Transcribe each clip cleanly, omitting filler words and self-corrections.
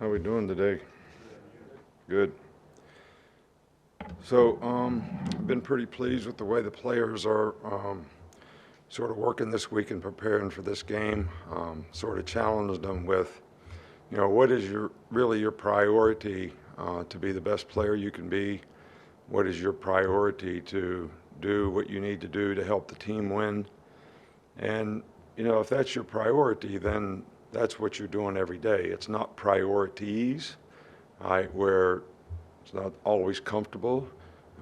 How we doing today? Good. So, I've been pretty pleased with the way the players are sort of working this week and preparing for this game. Sort of challenged them with, what is really your priority to be the best player you can be? What is your priority to do what you need to do to help the team win? And, if that's your priority, then that's what you're doing every day. It's not priorities, right, where it's not always comfortable.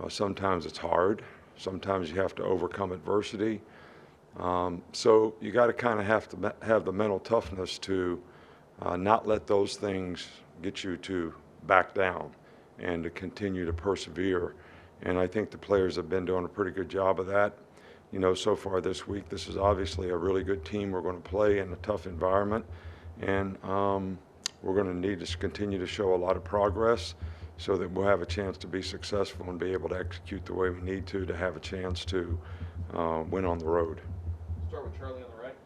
Sometimes it's hard. Sometimes you have to overcome adversity. So you got to kind of have to have the mental toughness to not let those things get you to back down and to continue to persevere. And I think the players have been doing a pretty good job of that. So far this week, this is obviously a really good team we're going to play in a tough environment. And we're going to need to continue to show a lot of progress so that we'll have a chance to be successful and be able to execute the way we need to have a chance to win on the road. Start with Charlie on the right.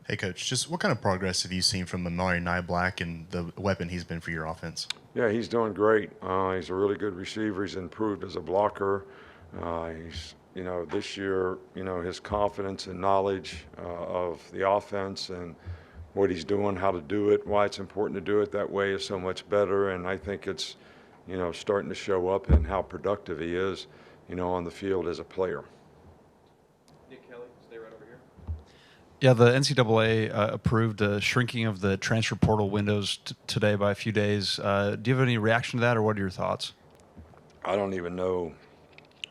Hey, Coach, just what kind of progress have you seen from Amari Black and the weapon he's been for your offense? Yeah, he's doing great. He's a really good receiver. He's improved as a blocker. He's, this year, his confidence and knowledge of the offense and what he's doing, how to do it, why it's important to do it that way is so much better. And I think it's, starting to show up in how productive he is, on the field as a player. Nick Kelly, stay right over here. Yeah, the NCAA approved a shrinking of the transfer portal windows today by a few days. Do you have any reaction to that, or what are your thoughts? I don't even know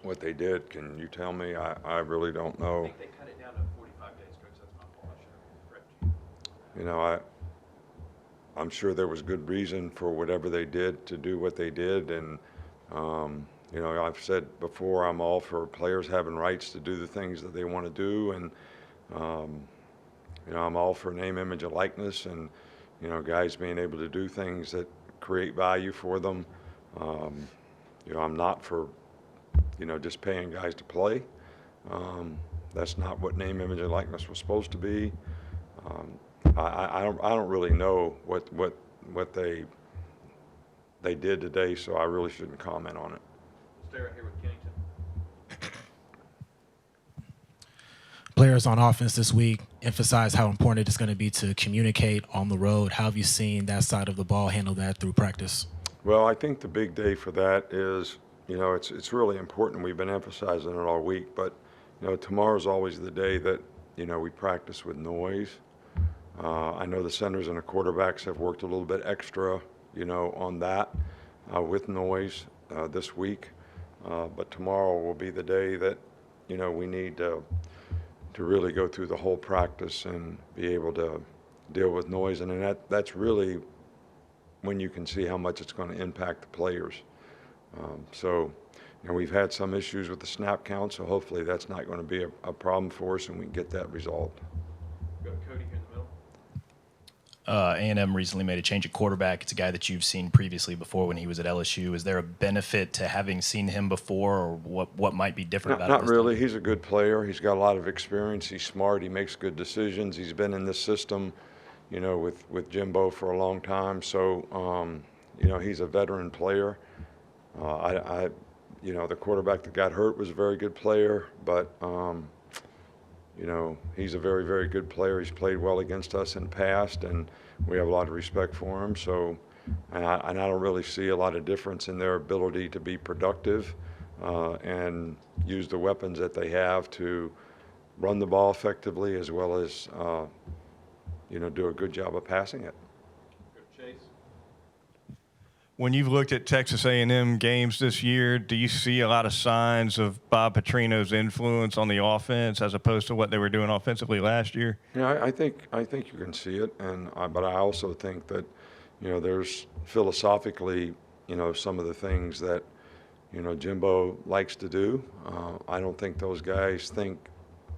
what they did. Can you tell me? I really don't know. I think they cut it down to 45 days, Coach. That's my fault. I should have corrected you. I'm sure there was good reason for whatever they did to do what they did. And, I've said before, I'm all for players having rights to do the things that they want to do. And, I'm all for name, image, and likeness and, guys being able to do things that create value for them. I'm not for, just paying guys to play. That's not what name, image, and likeness was supposed to be. I don't really know what they did today, so I really shouldn't comment on it. Stay right here with Kennington. Players on offense this week emphasize how important it's going to be to communicate on the road. How have you seen that side of the ball handle that through practice? Well, I think the big day for that is, it's really important. We've been emphasizing it all week, but, tomorrow's always the day that, we practice with noise. I know the centers and the quarterbacks have worked a little bit extra, on that with noise this week. But tomorrow will be the day that, we need to really go through the whole practice and be able to deal with noise. And that's really when you can see how much it's going to impact the players. So, we've had some issues with the snap count, so hopefully that's not going to be a problem for us and we can get that resolved. Go to Cody here in the middle. A&M recently made a change at quarterback. It's a guy that you've seen previously before when he was at LSU. Is there a benefit to having seen him before, or what might be different about it? Not really. He's a good player. He's got a lot of experience. He's smart. He makes good decisions. He's been in this system, with Jimbo for a long time. So, he's a veteran player. The quarterback that got hurt was a very good player, but he's a very, very good player. He's played well against us in the past, and we have a lot of respect for him. So, and I don't really see a lot of difference in their ability to be productive and use the weapons that they have to run the ball effectively, as well as, do a good job of passing it. Go to Chase. When you've looked at Texas A&M games this year, do you see a lot of signs of Bob Petrino's influence on the offense as opposed to what they were doing offensively last year? Yeah, I think you can see it, but I also think that, there's philosophically, some of the things that, Jimbo likes to do. I don't think those guys think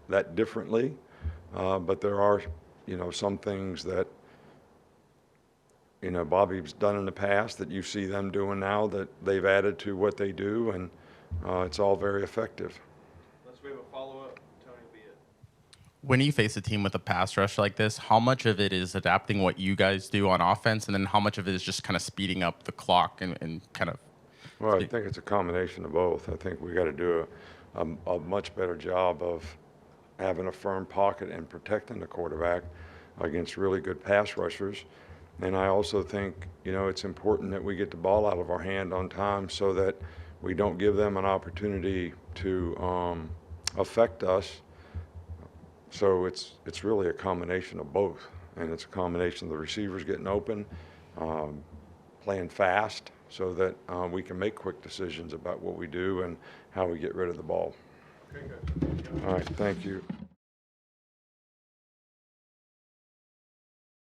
that differently, but there are, some things that, Bobby's done in the past that you see them doing now that they've added to what they do, and it's all very effective. Unless we have a follow-up, Tony will be it. When you face a team with a pass rush like this, how much of it is adapting what you guys do on offense, and then how much of it is just kind of speeding up the clock and kind of? Well, I think it's a combination of both. I think we got to do a much better job of having a firm pocket and protecting the quarterback against really good pass rushers. And I also think, you know, it's important that we get the ball out of our hand on time so that we don't give them an opportunity to affect us. So it's really a combination of both. And it's a combination of the receivers getting open, playing fast so that we can make quick decisions about what we do and how we get rid of the ball. Okay, good. All right, thank you.